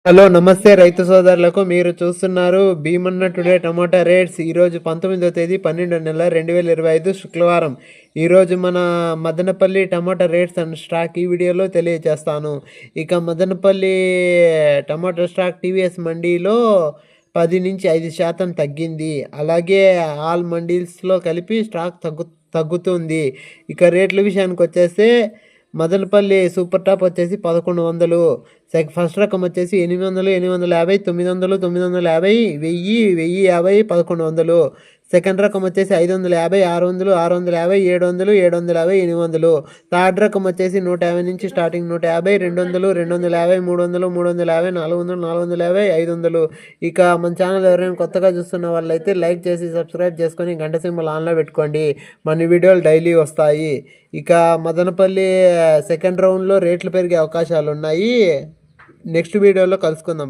Hello నమస్తే రైతు సోదరులకు. మీరు చూస్తున్నారు భీమన్న టుడే టమాటా రేట్స్. ఈరోజు 19వ తేదీ 12వ నెల 2025 శుక్రవారం. ఈరోజు మన మదనపల్లి టమాటా రేట్స్ అండ్ స్టాక్ ఈ వీడియోలో తెలియజేస్తాను. ఇక మదనపల్లి టమాటా స్టాక్ టీవీఎస్ మండీలో 10 నుంచి 5% తగ్గింది. అలాగే ఆల్ మండీస్లో కలిపి స్టాక్ తగ్గుతుంది. ఇక రేట్ల విషయానికి వచ్చేస్తే మదనపల్లి సూపర్ టాప్ వచ్చేసి 1100, ఫస్ట్ రకం వచ్చేసి 800, 850, 900, 950, 1000, 1050, 1100. సెకండ్ రకం వచ్చేసి 550, 600, 650, 700, 750, 800. థర్డ్ రకం వచ్చేసి 150 నుంచి స్టార్టింగ్ 150, 200, 250, 300, 350, 400, 450, 500. ఇక మన ఛానల్ ఎవరైనా కొత్తగా చూస్తున్న వాళ్ళైతే లైక్ చేసి సబ్స్క్రైబ్ చేసుకొని గంట సింబల్ ఆన్లో పెట్టుకోండి. మన వీడియోలు డైలీ వస్తాయి. ఇక మదనపల్లి సెకండ్ రౌండ్లో రేట్లు పెరిగే అవకాశాలు ఉన్నాయి. నెక్స్ట్ వీడియోలో కలుసుకుందాం.